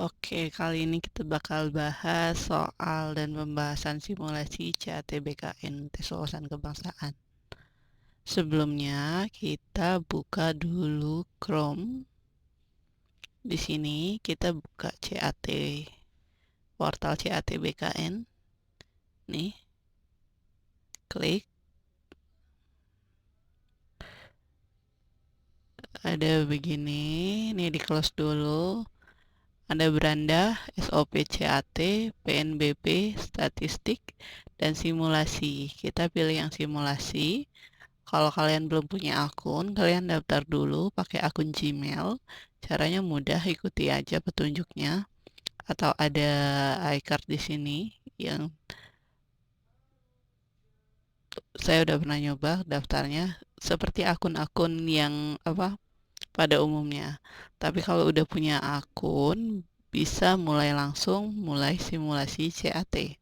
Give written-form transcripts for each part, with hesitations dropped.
Oke, kali ini kita bakal bahas soal dan pembahasan simulasi CATBKN, tes wawasan kebangsaan. Sebelumnya, kita buka dulu Chrome. Di sini kita buka CAT, portal CATBKN. Nih, klik. Ada begini, nih di close dulu. Ada beranda, SOP CAT, PNBP, statistik, dan simulasi. Kita pilih yang simulasi. Kalau kalian belum punya akun, kalian daftar dulu pakai akun Gmail. Caranya mudah, ikuti aja petunjuknya. Atau ada iCard di sini yang saya udah pernah nyoba daftarnya seperti akun-akun yang pada umumnya. Tapi kalau udah punya akun, bisa mulai langsung mulai simulasi CAT.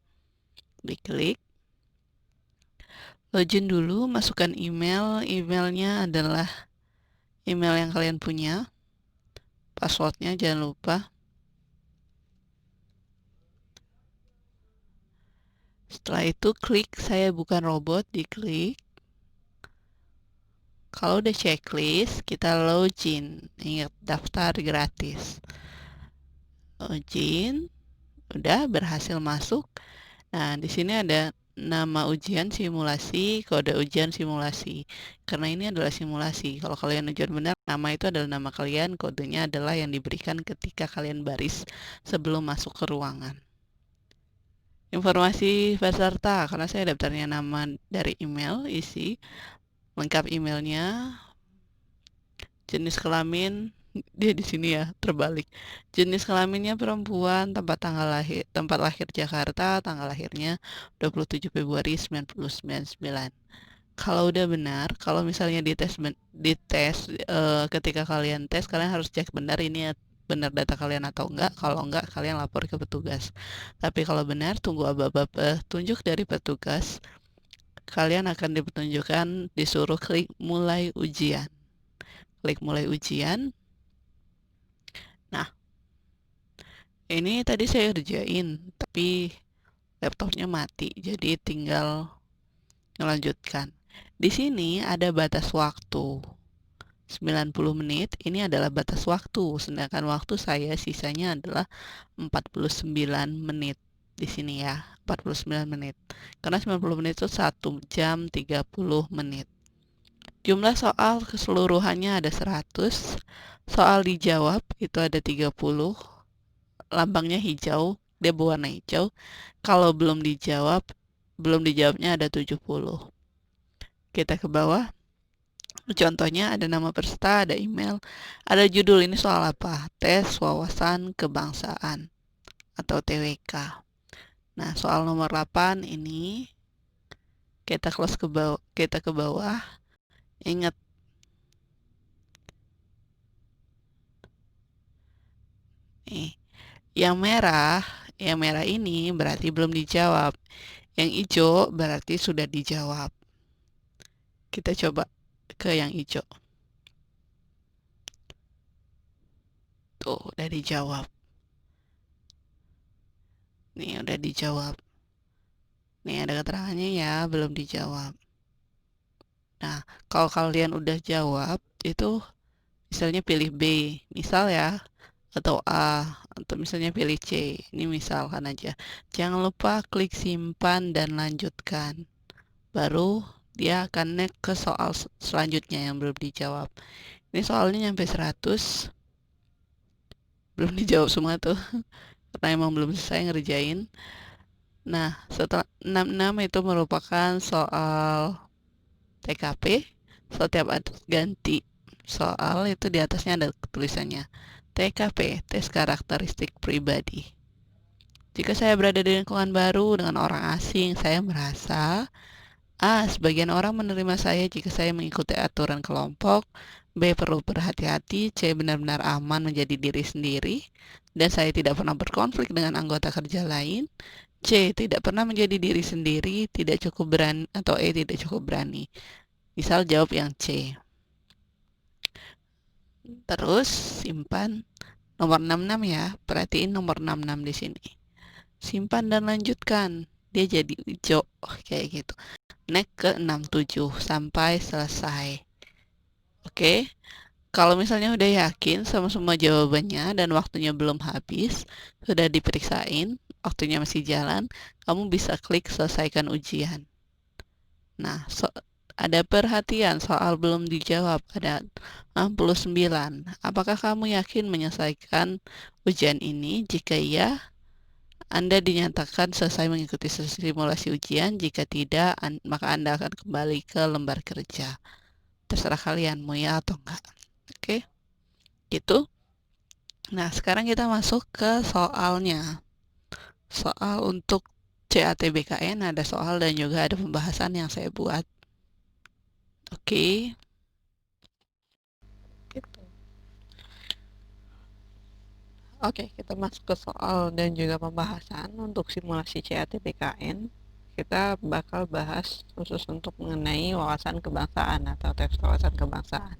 Diklik, login dulu, masukkan email. Emailnya adalah email yang kalian punya. Passwordnya jangan lupa. Setelah itu klik saya bukan robot, diklik. Kalau udah checklist, kita login. Ingat, daftar gratis. Login, udah berhasil masuk. Nah, di sini ada nama ujian simulasi, kode ujian simulasi. Karena ini adalah simulasi. Kalau kalian ujian benar, nama itu adalah nama kalian, kodenya adalah yang diberikan ketika kalian baris sebelum masuk ke ruangan. Informasi peserta, karena saya daftarnya nama dari email, isi lengkap emailnya, jenis kelamin, dia di sini ya terbalik. Jenis kelaminnya perempuan, tempat lahir Jakarta, tanggal lahirnya 27 Februari 1999. Kalau udah benar, kalau misalnya ketika kalian tes, kalian harus cek benar ini ya, benar data kalian atau enggak. Kalau enggak, kalian lapor ke petugas. Tapi kalau benar, tunggu aba-aba petunjuk dari petugas. Kalian akan disuruh klik mulai ujian. Klik mulai ujian. Nah, ini tadi saya kerjain, tapi laptopnya mati, jadi tinggal melanjutkan. Di sini ada batas waktu 90 menit, ini adalah batas waktu, sedangkan waktu saya sisanya adalah 49 menit. Di sini ya, 49 menit. Karena 90 menit itu 1 jam 30 menit. Jumlah soal keseluruhannya ada 100. Soal dijawab itu ada 30. Lambangnya hijau, dia berwarna hijau. Kalau belum dijawabnya ada 70. Kita ke bawah. Contohnya ada nama peserta, ada email, ada judul. Ini soal apa? Tes wawasan kebangsaan atau TWK. Nah, soal nomor 8 ini kita ke bawah. Ingat, nih, yang merah ini berarti belum dijawab. Yang hijau berarti sudah dijawab. Kita coba ke yang hijau. Tuh, udah dijawab. Nih, udah dijawab. Nih, ada keterangannya ya, belum dijawab. Nah, kalau kalian udah jawab, itu misalnya pilih B, misal ya, atau A, atau misalnya pilih C. Ini misalkan aja. Jangan lupa klik simpan dan lanjutkan. Baru dia akan naik ke soal selanjutnya yang belum dijawab. Ini soalnya nyampe 100, belum dijawab semua tuh. Karena emang belum selesai ngerjain. Nah, setelah 66 itu merupakan soal TKP. Setiap ada ganti soal itu di atasnya ada tulisannya TKP, tes karakteristik pribadi. Jika saya berada di lingkungan baru dengan orang asing, saya merasa A. Sebagian orang menerima saya jika saya mengikuti aturan kelompok. B. Perlu berhati-hati. C. Benar-benar aman menjadi diri sendiri. Dan saya tidak pernah berkonflik dengan anggota kerja lain. C. Tidak pernah menjadi diri sendiri, tidak cukup berani. Atau E. Tidak cukup berani. Misal jawab yang C. Terus simpan. Nomor 66 ya, perhatiin nomor 66 di sini. Simpan dan lanjutkan. Dia jadi hijau kayak gitu. Next ke 67 sampai selesai. Oke. Kalau misalnya udah yakin sama semua jawabannya dan waktunya belum habis, sudah diperiksain, waktunya masih jalan, kamu bisa klik selesaikan ujian. Nah, ada perhatian soal belum dijawab, ada 69. Apakah kamu yakin menyelesaikan ujian ini? Jika iya, Anda dinyatakan selesai mengikuti simulasi ujian. Jika tidak, maka Anda akan kembali ke lembar kerja. Terserah kalian mau ya atau enggak. Oke, gitu. Nah, sekarang kita masuk ke soalnya. Soal untuk CATBKN ada soal dan juga ada pembahasan yang saya buat. Oke. Gitu. Oke, kita masuk ke soal dan juga pembahasan untuk simulasi CATBKN. Kita bakal bahas khusus untuk mengenai wawasan kebangsaan atau tes wawasan kebangsaan.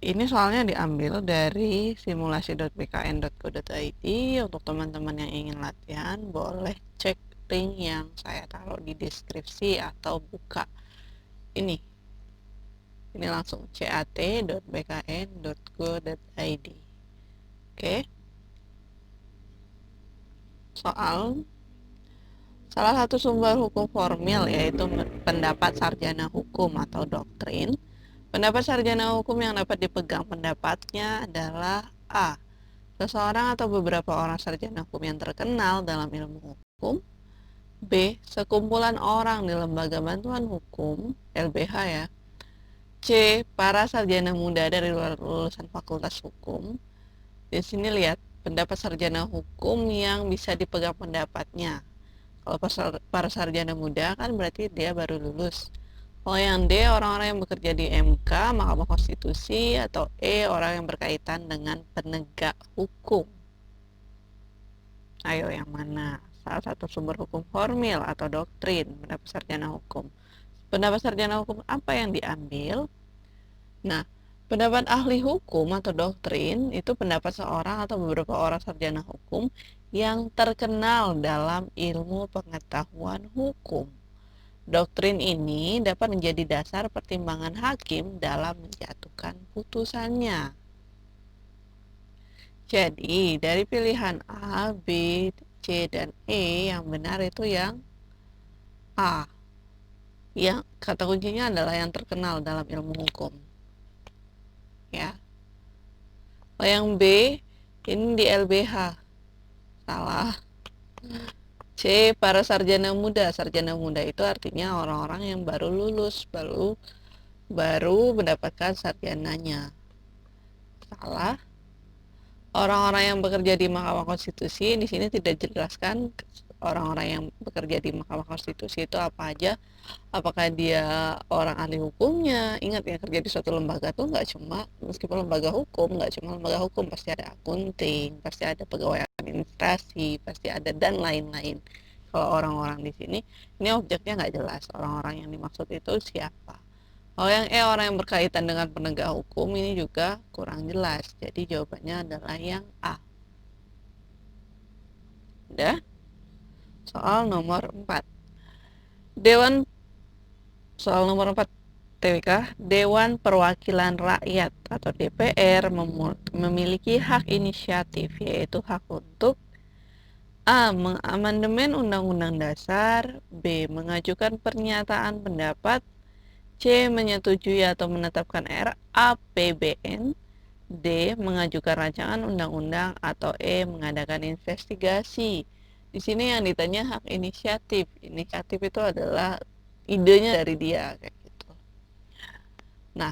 Ini soalnya diambil dari simulasi.bkn.go.id. Untuk teman-teman yang ingin latihan, boleh cek link yang saya taruh di deskripsi atau buka ini langsung cat.bkn.go.id. Oke. Soal salah satu sumber hukum formil yaitu pendapat sarjana hukum atau doktrin. Pendapat sarjana hukum yang dapat dipegang pendapatnya adalah A. Seseorang atau beberapa orang sarjana hukum yang terkenal dalam ilmu hukum. B. Sekumpulan orang di lembaga bantuan hukum, LBH ya. C. Para sarjana muda dari luar lulusan fakultas hukum. Di sini lihat pendapat sarjana hukum yang bisa dipegang pendapatnya. Kalau para sarjana muda kan berarti dia baru lulus. Kalau yang D, orang-orang yang bekerja di MK, Mahkamah Konstitusi, atau E, orang yang berkaitan dengan penegak hukum. Ayo yang mana? Salah satu sumber hukum formil atau doktrin, pendapat sarjana hukum. Pendapat sarjana hukum apa yang diambil? Nah, pendapat ahli hukum atau doktrin itu pendapat seorang atau beberapa orang sarjana hukum yang terkenal dalam ilmu pengetahuan hukum. Doktrin ini dapat menjadi dasar pertimbangan hakim dalam menjatuhkan putusannya. Jadi, dari pilihan A, B, C, dan E, yang benar itu yang A. Yang kata kuncinya adalah yang terkenal dalam ilmu hukum. Ya. Kalau yang B, ini di LBH. Salah. C. Para sarjana muda. Sarjana muda itu artinya orang-orang yang baru lulus, baru mendapatkan sarjananya. Salah. Orang-orang yang bekerja di Mahkamah Konstitusi, di sini tidak dijelaskan orang-orang yang bekerja di Mahkamah Konstitusi itu apa aja. Apakah dia orang ahli hukumnya? Ingat ya, kerja di suatu lembaga tuh nggak cuma, meskipun lembaga hukum, nggak cuma lembaga hukum, pasti ada akunting, pasti ada pegawai administrasi, pasti ada dan lain-lain. Kalau orang-orang di sini, ini objeknya nggak jelas. Orang-orang yang dimaksud itu siapa? Kalau yang E, orang yang berkaitan dengan penegak hukum, ini juga kurang jelas. Jadi jawabannya adalah yang A. Udah? Soal nomor 4. Soal nomor 4 TWK, Dewan Perwakilan Rakyat atau DPR memiliki hak inisiatif, yaitu hak untuk A. Mengamandemen Undang-Undang Dasar, B. Mengajukan pernyataan pendapat, C. Menyetujui atau menetapkan RAPBN, D. Mengajukan rancangan undang-undang, atau E. Mengadakan investigasi. Di sini yang ditanya hak inisiatif. Inisiatif itu adalah idenya dari dia kayak gitu. Nah,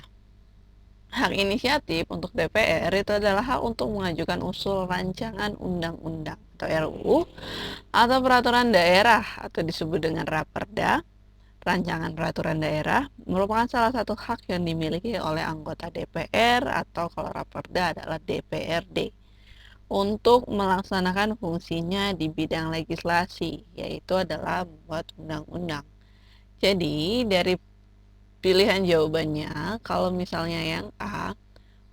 hak inisiatif untuk DPR itu adalah hak untuk mengajukan usul rancangan undang-undang atau RUU atau peraturan daerah atau disebut dengan Raperda. Rancangan peraturan daerah merupakan salah satu hak yang dimiliki oleh anggota DPR atau kalau Raperda adalah DPRD untuk melaksanakan fungsinya di bidang legislasi, yaitu adalah membuat undang-undang. Jadi dari pilihan jawabannya, kalau misalnya yang A,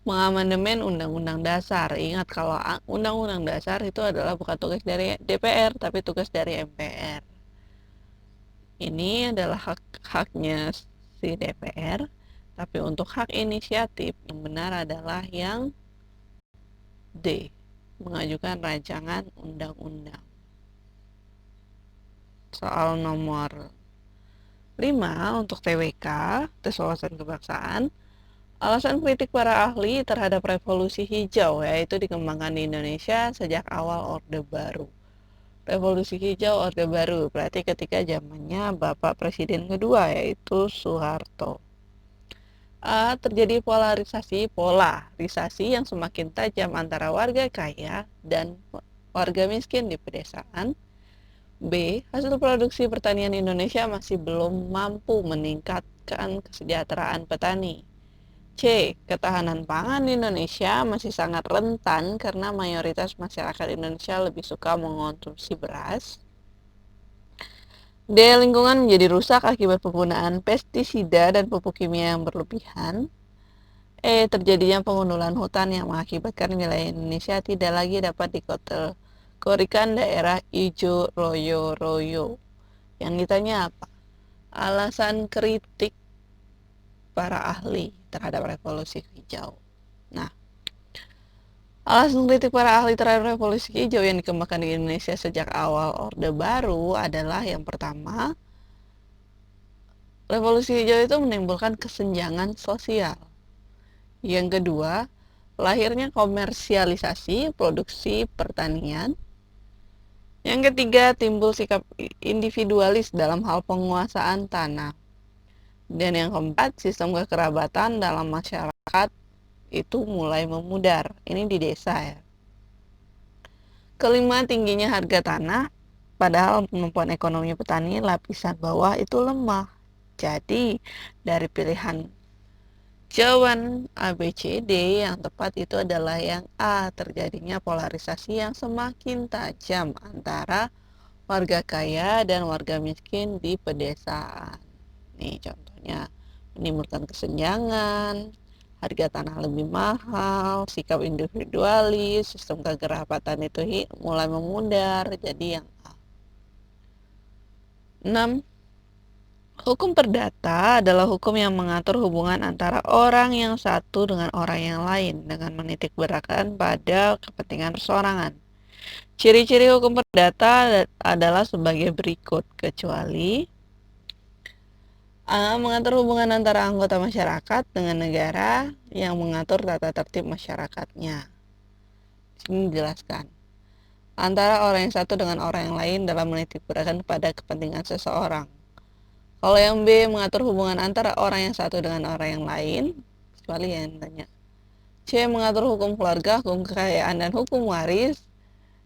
mengamandemen Undang-Undang Dasar. Ingat kalau Undang-Undang Dasar itu adalah bukan tugas dari DPR, tapi tugas dari MPR. Ini adalah haknya si DPR, tapi untuk hak inisiatif yang benar adalah yang D, mengajukan rancangan undang-undang. Soal nomor 5 untuk TWK, tes wawasan kebangsaan. Alasan kritik para ahli terhadap revolusi hijau yaitu dikembangkan di Indonesia sejak awal Orde Baru. Revolusi hijau Orde Baru berarti ketika zamannya Bapak Presiden kedua yaitu Soeharto. Terjadi polarisasi yang semakin tajam antara warga kaya dan warga miskin di pedesaan. B. Hasil produksi pertanian Indonesia masih belum mampu meningkatkan kesejahteraan petani. C. Ketahanan pangan di Indonesia masih sangat rentan karena mayoritas masyarakat Indonesia lebih suka mengonsumsi beras. D. Lingkungan menjadi rusak akibat penggunaan pestisida dan pupuk kimia yang berlebihan. E. Terjadinya pengundulan hutan yang mengakibatkan wilayah Indonesia tidak lagi dapat dikategorikan daerah hijau royo-royo. Yang ditanya apa? Alasan kritik para ahli terhadap revolusi hijau. Nah, alasan kritik para ahli terhadap revolusi hijau yang dikembangkan di Indonesia sejak awal Orde Baru adalah yang pertama, revolusi hijau itu menimbulkan kesenjangan sosial. Yang kedua, lahirnya komersialisasi produksi pertanian. Yang ketiga, timbul sikap individualis dalam hal penguasaan tanah. Dan yang keempat, sistem kekerabatan dalam masyarakat itu mulai memudar. Ini di desa ya. Kelima, tingginya harga tanah, padahal kemampuan ekonomi petani lapisan bawah itu lemah. Jadi, dari pilihan jawaban A, B, C, D yang tepat itu adalah yang A, terjadinya polarisasi yang semakin tajam antara warga kaya dan warga miskin di pedesaan. Nih contohnya, menimbulkan kesenjangan, harga tanah lebih mahal, sikap individualis, sistem kekerabatan itu mulai memudar, jadi yang A. 6. Hukum perdata adalah hukum yang mengatur hubungan antara orang yang satu dengan orang yang lain dengan menitik beratkan pada kepentingan perseorangan. Ciri-ciri hukum perdata adalah sebagai berikut, kecuali A. Mengatur hubungan antara anggota masyarakat dengan negara yang mengatur tata tertib masyarakatnya. Ini dijelaskan. Antara orang yang satu dengan orang yang lain dalam menitik beratkan pada kepentingan seseorang. Kalau yang B, mengatur hubungan antara orang yang satu dengan orang yang lain, kecuali yang tanya. C. Mengatur hukum keluarga, hukum kekayaan, dan hukum waris.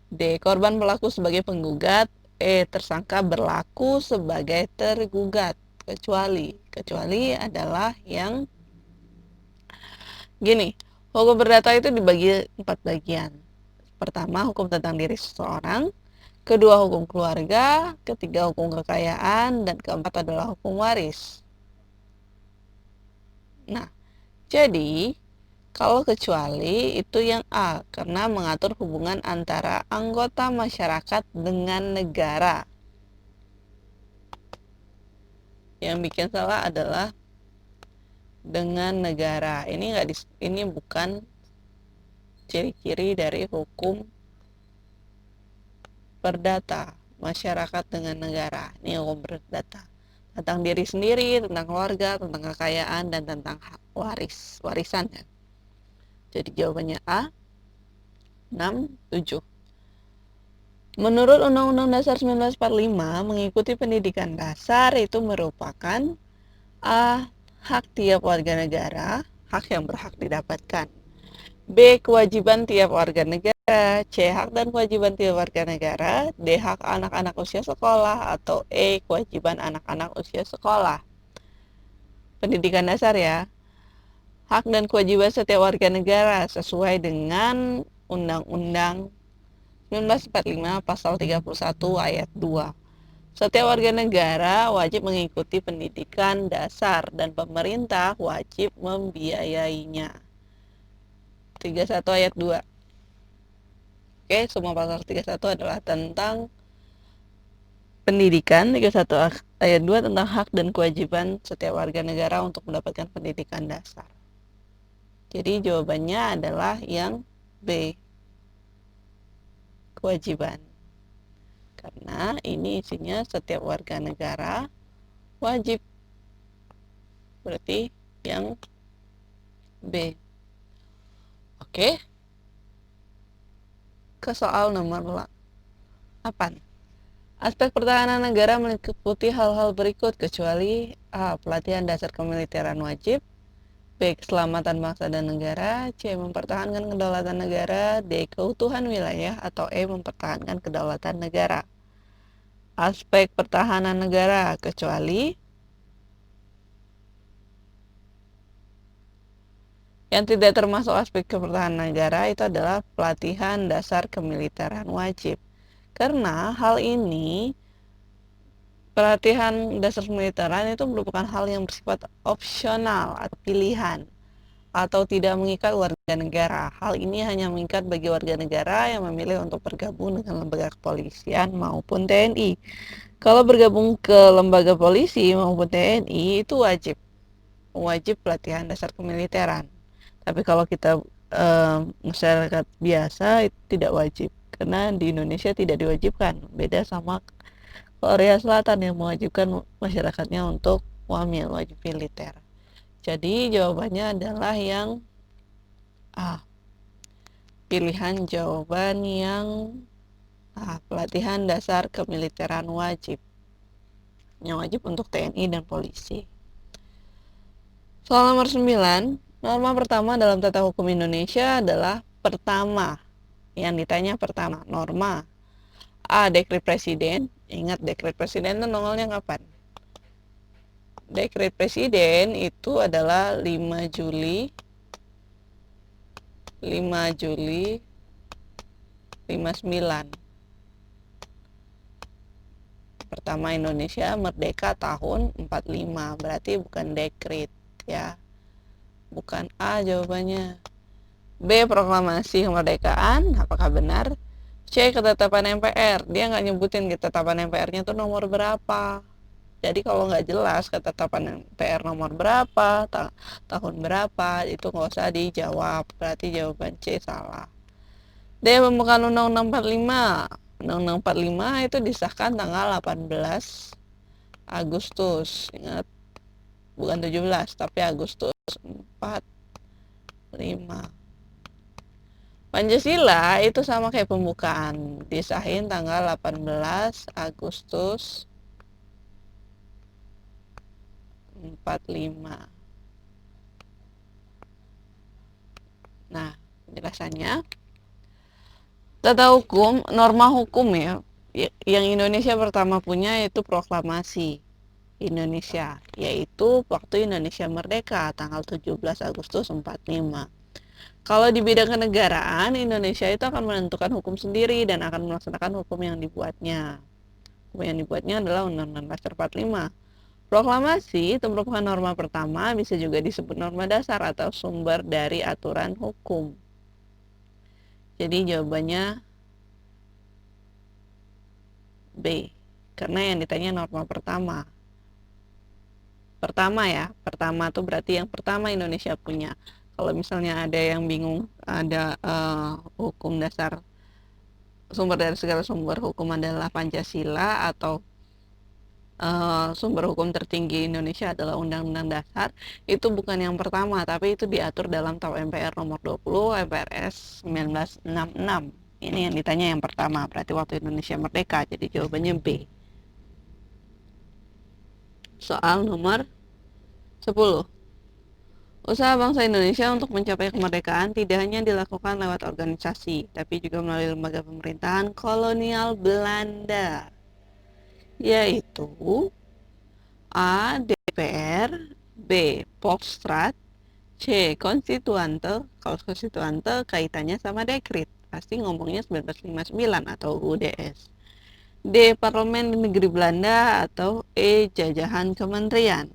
D. Korban berlaku sebagai penggugat. E. Tersangka berlaku sebagai tergugat. Kecuali adalah yang gini. Hukum perdata itu dibagi 4 bagian. Pertama, hukum tentang diri seseorang. Kedua, hukum keluarga. Ketiga, hukum kekayaan. Dan keempat adalah hukum waris. Nah, jadi kalau kecuali itu yang A, karena mengatur hubungan antara anggota masyarakat dengan negara. Yang bikin salah adalah dengan negara. Ini bukan ciri-ciri dari hukum perdata, masyarakat dengan negara. Ini hukum perdata. Tentang diri sendiri, tentang keluarga, tentang kekayaan, dan tentang warisan. Ya. Jadi jawabannya A. 6, 7. Menurut Undang-Undang Dasar 1945, mengikuti pendidikan dasar itu merupakan A. Hak tiap warga negara, hak yang berhak didapatkan. B. Kewajiban tiap warga negara. C. Hak dan kewajiban tiap warga negara. D. Hak anak-anak usia sekolah. Atau E. Kewajiban anak-anak usia sekolah. Pendidikan dasar ya. Hak dan kewajiban setiap warga negara sesuai dengan Undang-Undang 1945 pasal 31 ayat 2. Setiap warga negara wajib mengikuti pendidikan dasar dan pemerintah wajib membiayainya. 31 ayat 2. Oke, semua pasal 31 adalah tentang pendidikan, 31 ayat 2 tentang hak dan kewajiban setiap warga negara untuk mendapatkan pendidikan dasar. Jadi jawabannya adalah yang B, kewajiban. Karena ini isinya setiap warga negara wajib. Berarti yang B. Oke. Ke soal nomor 8. Aspek pertahanan negara meliputi hal-hal berikut kecuali A. Pelatihan dasar kemiliteran wajib, B. Keselamatan bangsa dan negara, C. Mempertahankan kedaulatan negara, D. Keutuhan wilayah, atau E. Mempertahankan kedaulatan negara. Aspek pertahanan negara kecuali yang tidak termasuk aspek pertahanan negara itu adalah pelatihan dasar kemiliteran wajib. Karena hal ini, pelatihan dasar kemiliteran itu merupakan hal yang bersifat opsional atau pilihan atau tidak mengikat warga negara. Hal ini hanya mengikat bagi warga negara yang memilih untuk bergabung dengan lembaga kepolisian maupun TNI. Kalau bergabung ke lembaga polisi maupun TNI itu wajib pelatihan dasar kemiliteran. Tapi kalau kita masyarakat biasa itu tidak wajib, karena di Indonesia tidak diwajibkan. Beda sama Korea Selatan yang mewajibkan masyarakatnya untuk wajib militer. Jadi jawabannya adalah yang A. Pilihan jawaban yang A. Pelatihan dasar kemiliteran wajib. Yang wajib untuk TNI dan polisi. Soal nomor 9. Norma pertama dalam tata hukum Indonesia adalah pertama. Yang ditanya pertama, norma. A. Dekret Presiden. Ingat, dekret Presiden itu nongolnya kapan? Dekret Presiden itu adalah 5 Juli 59. Pertama Indonesia merdeka tahun 45. Berarti bukan dekret ya. Bukan A jawabannya. B. Proklamasi kemerdekaan. Apakah benar? C. Ketetapan MPR. Dia nggak nyebutin ketetapan MPR-nya tuh nomor berapa. Jadi kalau nggak jelas ketetapan MPR nomor berapa, tahun berapa, itu nggak usah dijawab. Berarti jawaban C salah. D. Pembukaan Undang-Undang 45. Undang-Undang 45 itu disahkan tanggal 18 Agustus. Ingat, bukan 17, tapi Agustus 45. Pancasila itu sama kayak pembukaan, disahin tanggal 18 Agustus 45. Nah, penjelasannya, tata hukum, norma hukum ya, yang Indonesia pertama punya yaitu proklamasi Indonesia, yaitu waktu Indonesia merdeka tanggal 17 Agustus 45. Kalau di bidang kenegaraan, Indonesia itu akan menentukan hukum sendiri dan akan melaksanakan hukum yang dibuatnya. Hukum yang dibuatnya adalah Undang-Undang Dasar 45. Proklamasi itu merupakan norma pertama, bisa juga disebut norma dasar atau sumber dari aturan hukum. Jadi jawabannya B, karena yang ditanya norma pertama. Pertama ya, pertama tuh berarti yang pertama Indonesia punya. Kalau misalnya ada yang bingung, ada hukum dasar, sumber dari segala sumber hukum adalah Pancasila, atau sumber hukum tertinggi Indonesia adalah Undang-Undang Dasar, itu bukan yang pertama, tapi itu diatur dalam TAU MPR nomor 20, MPRS 1966. Ini yang ditanya yang pertama, berarti waktu Indonesia merdeka, jadi jawabannya B. Soal nomor 10. Usaha bangsa Indonesia untuk mencapai kemerdekaan tidak hanya dilakukan lewat organisasi, tapi juga melalui lembaga pemerintahan kolonial Belanda, yaitu A. DPR, B. Volksraad, C. Konstituante. Kalau konstituante kaitannya sama dekret, pasti ngomongnya 1959 atau UUDS. D. Parlemen Negeri Belanda, atau E. Jajahan Kementerian.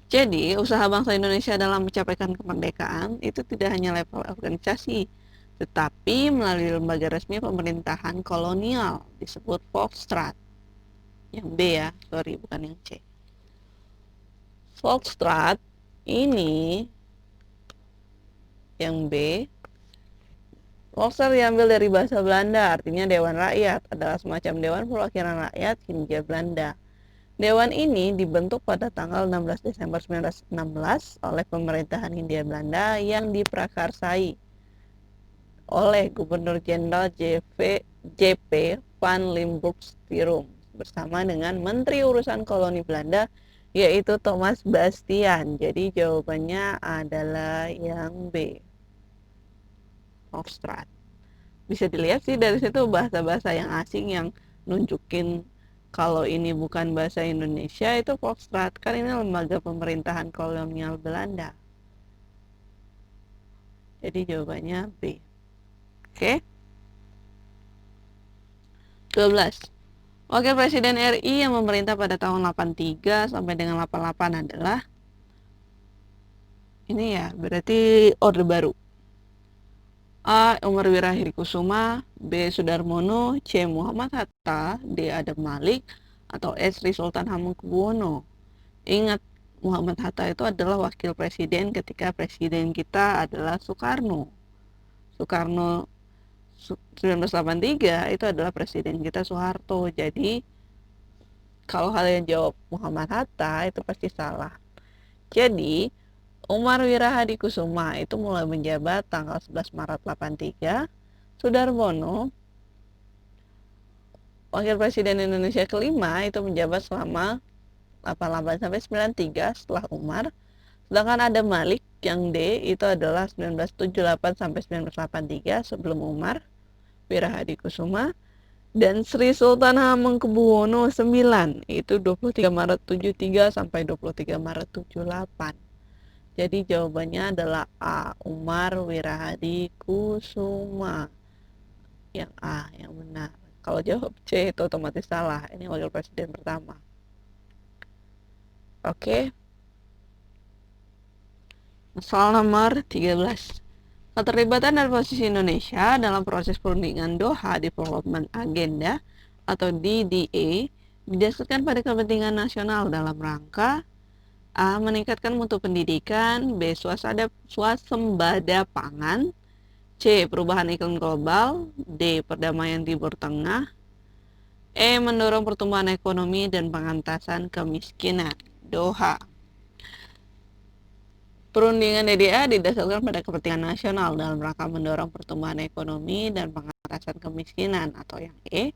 C. Jadi, usaha bangsa Indonesia dalam mencapai kemerdekaan itu tidak hanya level organisasi, tetapi melalui lembaga resmi pemerintahan kolonial disebut Volksstraat. Yang B ya, sorry bukan yang C. Volksstraat ini yang B. Volksstraat diambil dari bahasa Belanda, artinya Dewan Rakyat, adalah semacam dewan perwakilan rakyat Hindia Belanda. Dewan ini dibentuk pada tanggal 16 Desember 1916 oleh pemerintahan Hindia Belanda yang diprakarsai oleh Gubernur Jenderal J.P. van Limburg-Stirum bersama dengan Menteri Urusan Koloni Belanda yaitu Thomas Bastian. Jadi jawabannya adalah yang B. Volksstraat. Bisa dilihat sih dari situ bahasa-bahasa yang asing yang nunjukin kalau ini bukan bahasa Indonesia itu Volksstraat, kan ini lembaga pemerintahan kolonial Belanda. Jadi jawabannya B. Oke. 12. Wakil Presiden RI yang memerintah pada tahun 83 sampai dengan 88 adalah ini ya, berarti Orde Baru. A. Umar Wirahadikusuma, B. Sudarmono, C. Muhammad Hatta, D. Adam Malik, atau E. Sri Sultan Hamengkubuwono. Ingat, Muhammad Hatta itu adalah wakil presiden ketika presiden kita adalah Soekarno. Soekarno 1983 itu adalah presiden kita Soeharto. Jadi kalau kalian jawab Muhammad Hatta itu pasti salah. Jadi Umar Wirahadikusuma itu mulai menjabat tanggal 11 Maret 83. Sudarmono, wakil presiden Indonesia kelima, itu menjabat selama 88 sampai 93 setelah Umar. Sedangkan ada Malik yang D itu adalah 1978 sampai 1983 sebelum Umar Wirahadikusuma. Dan Sri Sultan Hamengkubuwono 9 itu 23 Maret 73 sampai 23 Maret 78. Jadi jawabannya adalah A. Umar Wirahadikusuma. Yang A, yang benar. Kalau jawab C itu otomatis salah. Ini wakil presiden pertama. Oke. Soal nomor 13. Keterlibatan dan posisi Indonesia dalam proses perundingan Doha Development Agenda atau DDA didasarkan pada kepentingan nasional dalam rangka A. Meningkatkan mutu pendidikan, B. Swasembada pangan, C. Perubahan iklim global, D. Perdamaian Timur Tengah, E. Mendorong pertumbuhan ekonomi dan pengentasan kemiskinan. Doha. Perundingan DDA didasarkan pada kepentingan nasional dalam rangka mendorong pertumbuhan ekonomi dan pengentasan kemiskinan atau yang E.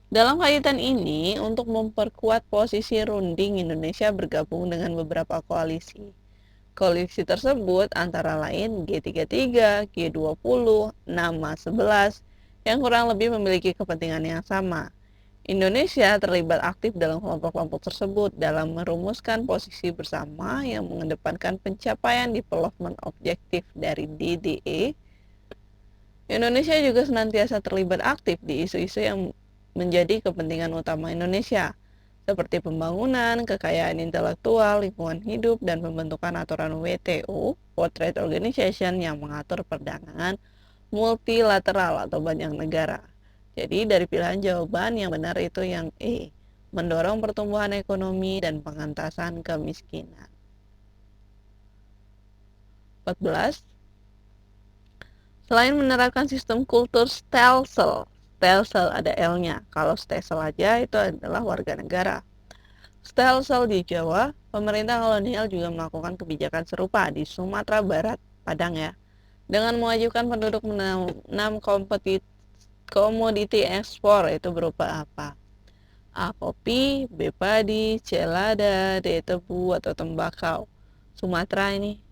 Dalam kaitan ini, untuk memperkuat posisi runding, Indonesia bergabung dengan beberapa koalisi. Koalisi tersebut antara lain G33, G20, Nama 11, yang kurang lebih memiliki kepentingan yang sama. Indonesia terlibat aktif dalam kelompok-kelompok tersebut dalam merumuskan posisi bersama yang mengedepankan pencapaian development objektif dari DDA. Indonesia juga senantiasa terlibat aktif di isu-isu yang menjadi kepentingan utama Indonesia, seperti pembangunan, kekayaan intelektual, lingkungan hidup, dan pembentukan aturan WTO, World Trade Organization, yang mengatur perdagangan multilateral atau banyak negara. Jadi dari pilihan jawaban yang benar itu yang E, mendorong pertumbuhan ekonomi dan pengentasan kemiskinan. 14. Selain menerapkan sistem kultur stelsel ada L-nya. Kalau stelsel aja itu adalah warga negara. Stelsel di Jawa, pemerintah kolonial juga melakukan kebijakan serupa di Sumatera Barat, Padang ya, dengan mewajibkan penduduk menanam komoditi ekspor. Itu berupa apa? A. Kopi, B. Padi, C. Lada, D. Tebu atau tembakau. Sumatera ini.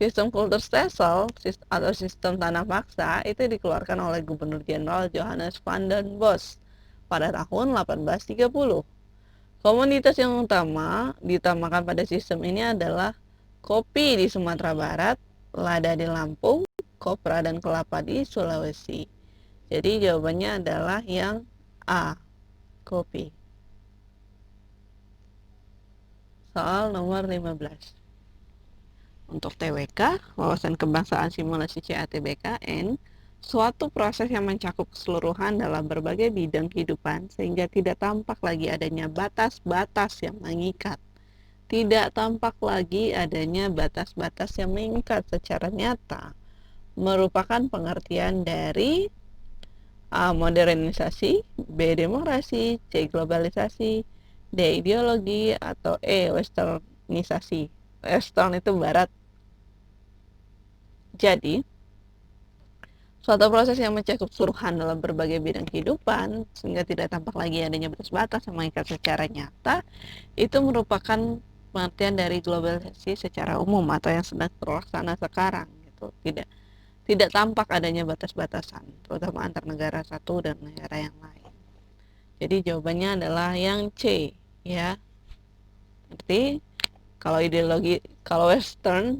Sistem kultur stelsel atau sistem tanah paksa itu dikeluarkan oleh Gubernur Jenderal Johannes van den Bos pada tahun 1830. Komoditas yang utama diutamakan pada sistem ini adalah kopi di Sumatera Barat, lada di Lampung, kopra dan kelapa di Sulawesi. Jadi jawabannya adalah yang A, kopi. Soal nomor 15. Untuk TWK, wawasan kebangsaan simulasi CATBKN, suatu proses yang mencakup keseluruhan dalam berbagai bidang kehidupan sehingga tidak tampak lagi adanya batas-batas yang mengikat. Tidak tampak lagi adanya batas-batas yang mengikat secara nyata merupakan pengertian dari A. Modernisasi, B. Demokrasi, C. Globalisasi, D. Ideologi, atau E. Westernisasi. Western itu barat. Jadi, suatu proses yang mencakup keseluruhan dalam berbagai bidang kehidupan sehingga tidak tampak lagi adanya batas-batas yang mengikat secara nyata itu merupakan pengertian dari globalisasi secara umum atau yang sedang terlaksana sekarang gitu. Tidak tampak adanya batas-batasan, terutama antar negara satu dan negara yang lain. Jadi jawabannya adalah yang C, ya. Berarti kalau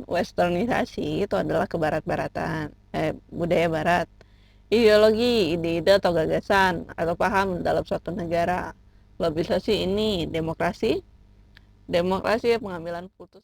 westernisasi itu adalah kebarat-baratan, budaya barat. Ideologi, ide-ide atau gagasan atau paham dalam suatu negara. Globalisasi ini demokrasi, pengambilan putus